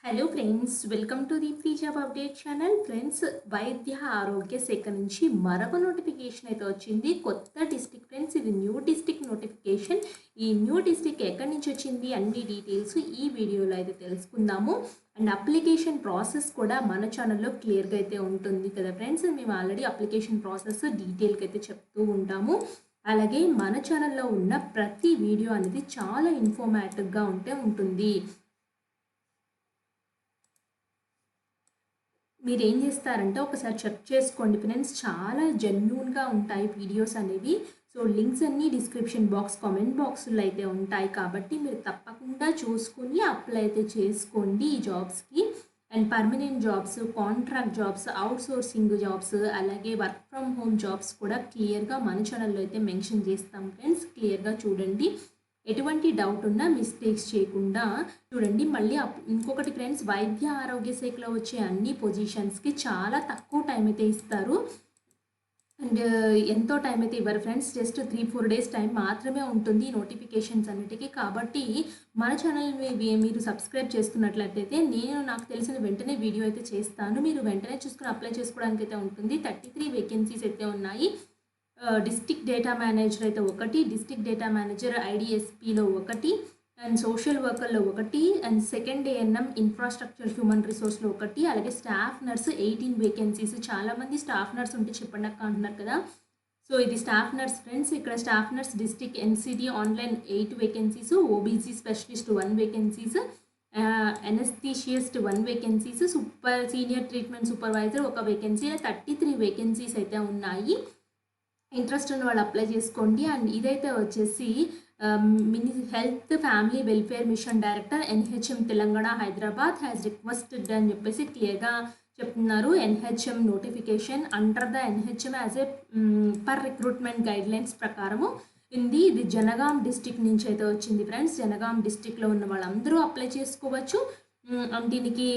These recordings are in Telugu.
Hello friends, welcome to the free job update channel. Friends, వైద్య ఆరోగ్య శాఖ నుంచి మరొక నోటిఫికేషన్ అయితే వచ్చింది. కొత్త డిస్టిక్ ఫ్రెండ్స్, ఇది న్యూ డిస్టిక్ నోటిఫికేషన్. ఈ న్యూ డిస్టిక్ ఎక్కడి నుంచి వచ్చింది అన్ని డీటెయిల్స్ ఈ వీడియోలో అయితే తెలుసుకుందాము. అండ్ అప్లికేషన్ ప్రాసెస్ కూడా మన ఛానల్లో క్లియర్గా అయితే ఉంటుంది కదా ఫ్రెండ్స్. మేము ఆల్రెడీ అప్లికేషన్ ప్రాసెస్ డీటెయిల్గా అయితే చెప్తూ ఉంటాము. అలాగే మన ఛానల్లో ఉన్న ప్రతి వీడియో అనేది చాలా ఇన్ఫర్మేటివ్గా ఉంటుంది. మీరు ఏం చేస్తారంటే ఒకసారి చెక్ చేసుకోండి ఫ్రెండ్స్, చాలా జెన్యూన్గా ఉంటాయి వీడియోస్ అనేవి. సో లింక్స్ అన్నీ డిస్క్రిప్షన్ బాక్స్, కామెంట్ బాక్స్లో అయితే ఉంటాయి కాబట్టి మీరు తప్పకుండా చూసుకుని అప్లై అయితే చేసుకోండి ఈ జాబ్స్కి. And permanent jobs, contract jobs, outsourcing jobs, అలాగే వర్క్ ఫ్రమ్ హోమ్ జాబ్స్ కూడా క్లియర్గా మన ఛానల్లో అయితే మెన్షన్ చేస్తాం ఫ్రెండ్స్. క్లియర్గా చూడండి, ఎటువంటి డౌట్ ఉన్నా మిస్టేక్స్ చేయకుండా చూడండి. మళ్ళీ ఇంకొకటి ఫ్రెండ్స్, వైద్య ఆరోగ్య శాఖలో వచ్చే అన్ని పొజిషన్స్కి చాలా తక్కువ టైం అయితే ఇస్తారు. అండ్ ఎంతో టైం అయితే ఇవ్వరు ఫ్రెండ్స్, జస్ట్ 3-4 డేస్ టైం మాత్రమే ఉంటుంది ఈ నోటిఫికేషన్స్ అన్నిటికీ. కాబట్టి మన ఛానల్ని మీరు సబ్స్క్రైబ్ చేసుకున్నట్లయితే నాకు తెలిసిన వెంటనే వీడియో అయితే చేస్తాను. మీరు వెంటనే చూసుకుని అప్లై చేసుకోవడానికి అయితే ఉంటుంది. 33 వేకెన్సీస్ అయితే ఉన్నాయి. డిస్ట్రిక్ట్ డేటా మేనేజర్ అయితే ఒకటి, డిస్ట్రిక్ట్ డేటా మేనేజర్ ఐడిఎస్పిలో ఒకటి, అండ్ సోషల్ వర్కర్లో ఒకటి, and second ANM infrastructure human రిసోర్స్లో ఒకటి, అలాగే స్టాఫ్ నర్స్ 18 వేకెన్సీస్. చాలామంది స్టాఫ్ నర్స్ ఉంటే చెప్పండి అక్క అంటున్నారు కదా. సో ఇది స్టాఫ్ నర్స్ ఫ్రెండ్స్. ఇక్కడ staff nurse district NCD online 8 vacancies, OBC specialist 1 vacancies, anaesthetist 1 vacancies, senior treatment supervisor 1 vacancy. 33 vacancies అయితే ఉన్నాయి. ఇంట్రెస్ట్ ఉన్న వాళ్ళు అప్లై చేసుకోండి. అండ్ ఇదైతే వచ్చేసి health family welfare mission director NHM Telangana Hyderabad has requested అని చెప్పేసి క్లియర్గా చెప్తున్నారు. NHM notification under the NHM as a per recruitment guidelines ప్రకారము ఇది జనగాం డిస్టిక్ నుంచి అయితే వచ్చింది ఫ్రెండ్స్. జనగాం డిస్టిక్లో ఉన్న వాళ్ళందరూ అప్లై చేసుకోవచ్చు. దీనికి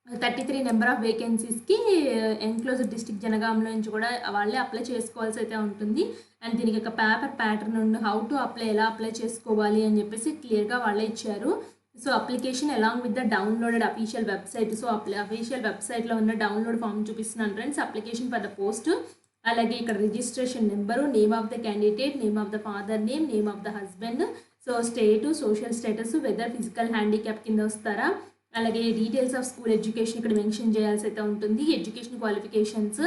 33 నెంబర్ ఆఫ్ వేకెన్సీస్కి ఎన్క్లోజ్డ్ డిస్ట్రిక్ట్ జనగాంలో నుంచి కూడా వాళ్ళే అప్లై చేసుకోవాల్సి అయితే ఉంటుంది. అండ్ దీనికి ఒక పేపర్ ప్యాటర్న్ ఉండి హౌ టు అప్లై, ఎలా అప్లై చేసుకోవాలి అని చెప్పేసి క్లియర్గా వాళ్ళే ఇచ్చారు. So application along with the downloaded official website. So official వెబ్సైట్లో ఉన్న డౌన్లోడ్ ఫామ్ చూపిస్తున్నాను friends. Application for the post, అలాగే ఇక్కడ registration number, name of the candidate, name of the father name, name of the husband, so state, social status, whether physical handicap కింద వస్తారా, అలాగే డీటెయిల్స్ ఆఫ్ స్కూల్ ఎడ్యుకేషన్ ఇక్కడ మెన్షన్ చేయాల్సి అయితే ఉంటుంది. ఎడ్యుకేషన్ క్వాలిఫికేషన్స్,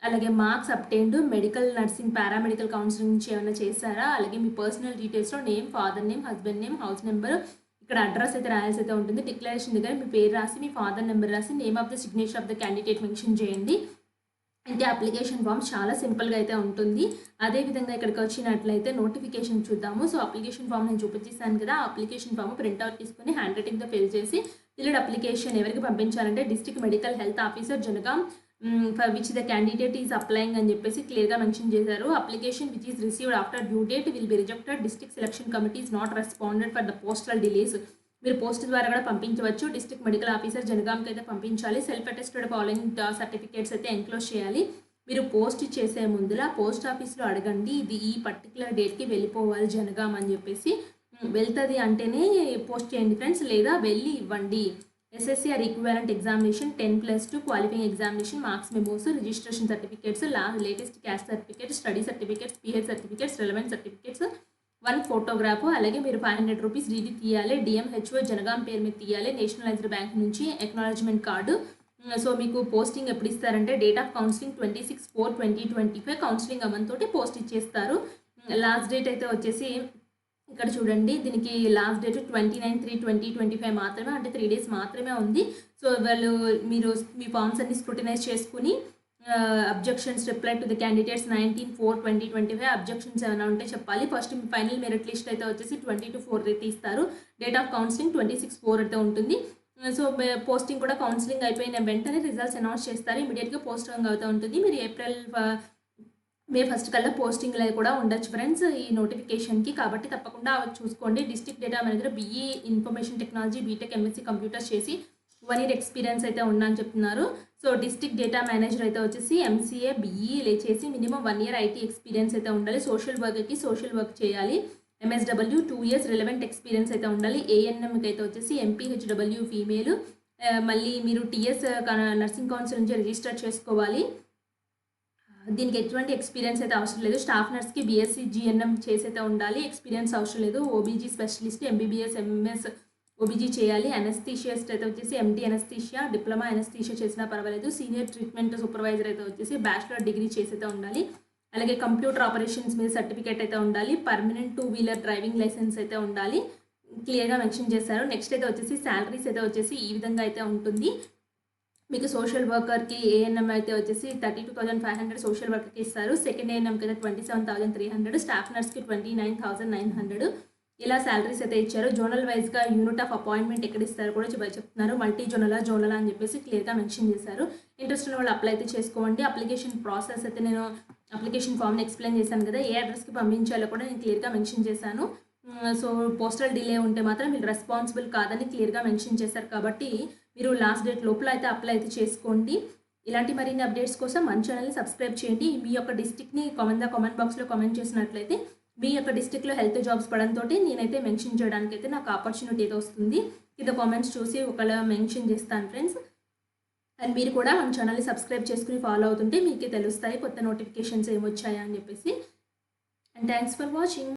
అలాగే marks obtained, medical, nursing, paramedical counselling నుంచి ఏమైనా చేశారా, అలాగే మీ పర్సనల్ డీటెయిల్స్లో name, father name, husband name, house number, ఇక్కడ అడ్రస్ అయితే రాయాల్సి అయితే ఉంటుంది. డిక్లరేషన్ దగ్గర మీ పేరు రాసి, మీ ఫాదర్ నెంబర్ రాసి, name of the signature of the candidate mention చేయండి. అంటే అప్లికేషన్ ఫామ్ చాలా సింపుల్గా అయితే ఉంటుంది. అదేవిధంగా ఇక్కడికి వచ్చినట్లయితే నోటిఫికేషన్ చూద్దాము. సో అప్లికేషన్ ఫామ్ నేను చూపించేసాను కదా, ఆ అప్లికేషన్ ఫామ్ ప్రింట్అవుట్ తీసుకొని హ్యాండ్ రైటింగ్తో ఫిల్ చేసి ఫిల్డ్ అప్లికేషన్ ఎవరికి పంపించాలంటే district medical health officer Jangaon for which the candidate is applying అని చెప్పేసి క్లియర్గా మెన్షన్ చేశారు. Application which is received after due date will be rejected. District selection committee is not responded for the postal delays. మీరు పోస్ట్ ద్వారా కూడా పంపించవచ్చు. డిస్ట్రిక్ట్ మెడికల్ ఆఫీసర్ జనగాంకి అయితే పంపించాలి. సెల్ఫ్ అటెస్టెడ్ ఫాలోయింగ్ సర్టిఫికేట్స్ అయితే ఎన్క్లోజ్ చేయాలి. మీరు పోస్ట్ చేసే ముందులా పోస్ట్ ఆఫీస్లో అడగండి, ఇది ఈ పర్టికులర్ డేట్కి వెళ్ళిపోవాలి జనగాం అని చెప్పేసి. వెళ్తుంది అంటేనే పోస్ట్ చేయండి ఫ్రెండ్స్, లేదా వెళ్ళి ఇవ్వండి. SSCR equivalent examination 10+2 qualifying examination marks memos, registration certificates, latest caste certificates, study certificates, pH certificates, relevant certificates, 1 photograph, అలాగే మీరు 500 రూపీస్ డీడీ తీయాలి. డిఎంహెచ్ఓ జనగాం పేరు మీద తీయాలి. నేషనలైజ్డ్ బ్యాంక్ నుంచి ఎక్నాలజ్మెంట్ కార్డు. సో మీకు పోస్టింగ్ ఎప్పుడు ఇస్తారంటే date of counselling 26/4/2025 counselling amount post ఇచ్చేస్తారు. లాస్ట్ డేట్ అయితే వచ్చేసి ఇక్కడ చూడండి, దీనికి లాస్ట్ డేట్ 29/3/2025 మాత్రమే, అంటే 3 డేస్ మాత్రమే ఉంది. సో మీరు మీ ఫామ్స్ అన్ని స్క్రూటినైజ్ చేసుకుని objections reply to the candidates 19/4/2025 objections ఏమైనా ఉంటే చెప్పాలి. ఫస్ట్ మీ ఫైనల్ మెరిట్ లిస్ట్ అయితే వచ్చేసి 20-4 అయితే ఇస్తారు. డేట్ ఆఫ్ కౌన్సిలింగ్ 26/4 అయితే ఉంటుంది. సో పోస్టింగ్ కూడా కౌన్సిలింగ్ అయిపోయిన వెంటనే రిజల్ట్స్ అనౌన్స్ చేస్తారు. ఇమీడియట్గా పోస్టింగ్ అవుతూ ఉంటుంది. మీరు మే 1 కల్లా పోస్టింగ్ కూడా ఉండొచ్చు ఫ్రెండ్స్ ఈ నోటిఫికేషన్కి. కాబట్టి తప్పకుండా చూసుకోండి. District data manager BE information technology, BTech, MSc computers చేసి 1 year ఎక్స్పీరియన్స్ అయితే ఉందని చెప్తున్నారు. సో డిస్ట్రిక్ట్ డేటా మేనేజర్ అయితే వచ్చేసి ఎంసీఏ బీఈ చేసి మినిమం 1 year ఐటీ ఎక్స్పీరియన్స్ అయితే ఉండాలి. సోషల్ వర్క్ చేయాలి. MSW 2 ఇయర్స్ రిలవెంట్ ఎక్స్పీరియన్స్ అయితే ఉండాలి. ANMకి అయితే వచ్చేసి MPHW ఫీమేల్, మళ్ళీ మీరు TS నర్సింగ్ కౌన్సిల్ నుంచి రిజిస్టర్ చేసుకోవాలి. దీనికి ఎటువంటి ఎక్స్పీరియన్స్ అయితే అవసరం లేదు. స్టాఫ్ నర్స్కి BSc GNM చేసి అయితే ఉండాలి, ఎక్స్పీరియన్స్ అవసరం లేదు. OBG specialist MBBS MS OBG చేయాలి. అనస్థీషియస్ట్ అయితే వచ్చేసి MD అనస్థీషియా, డిప్లొమా అనస్థీషియా చేసినా పర్వాలేదు. సీనియర్ ట్రీట్మెంట్ సూపర్వైజర్ అయితే వచ్చేసి బ్యాచిలర్ డిగ్రీ చేసి అయితే ఉండాలి. అలాగే కంప్యూటర్ ఆపరేషన్స్ మీద సర్టిఫికేట్ అయితే ఉండాలి. పర్మనెంట్ 2 వీలర్ డ్రైవింగ్ లైసెన్స్ అయితే ఉండాలి. క్లియర్గా మెన్షన్ చేశారు. నెక్స్ట్ అయితే వచ్చేసి శాలరీస్ అయితే వచ్చేసి ఈ విధంగా అయితే ఉంటుంది. మీకు సోషల్ వర్కర్కి ANM అయితే వచ్చేసి 32,500 సోషల్ వర్కర్కి ఇస్తారు. సెకండ్ ANMకి అయితే 27,300, స్టాఫ్ నర్స్కి 29,900 ఇలా శాలరీస్ అయితే ఇచ్చారు. జోనల్ వైజ్గా యూనిట్ ఆఫ్ అపాయింట్మెంట్ ఎక్కడ ఇస్తారో కూడా చెప్తున్నారు. మల్టీ జోనలా అని చెప్పేసి క్లియర్గా మెన్షన్ చేశారు. ఇంట్రెస్ట్ ఉన్న వాళ్ళు అప్లై అయితే చేసుకోండి. అప్లికేషన్ ప్రాసెస్ అయితే నేను అప్లికేషన్ ఫామ్ని ఎక్స్ప్లెయిన్ చేశాను కదా, ఏ అడ్రస్కి పంపించాలో కూడా నేను క్లియర్గా మెన్షన్ చేశాను. సో పోస్టల్ డిలే ఉంటే మాత్రం మీరు రెస్పాన్సిబుల్ కాదని క్లియర్గా మెన్షన్ చేశారు. కాబట్టి మీరు లాస్ట్ డేట్ లోపల అయితే అప్లై అయితే చేసుకోండి. ఇలాంటి మరిన్ని అప్డేట్స్ కోసం మన ఛానల్ని సబ్స్క్రైబ్ చేయండి. మీ యొక్క డిస్ట్రిక్ట్ని కామెంట్ బాక్స్లో కామెంట్ చేసినట్లయితే మీ యొక్క డిస్ట్రిక్ట్లో హెల్త్ జాబ్స్ పడంతో నేనైతే మెన్షన్ చేయడానికి అయితే నాకు ఆపర్చునిటీ అయితే వస్తుంది. కింద కామెంట్స్ చూసి ఒకవేళ మెన్షన్ చేస్తాను ఫ్రెండ్స్. అండ్ మీరు కూడా మన ఛానల్ని సబ్స్క్రైబ్ చేసుకుని ఫాలో అవుతుంటే మీకే తెలుస్తాయి కొత్త నోటిఫికేషన్స్ ఏమొచ్చాయా అని చెప్పేసి. And thanks for watching.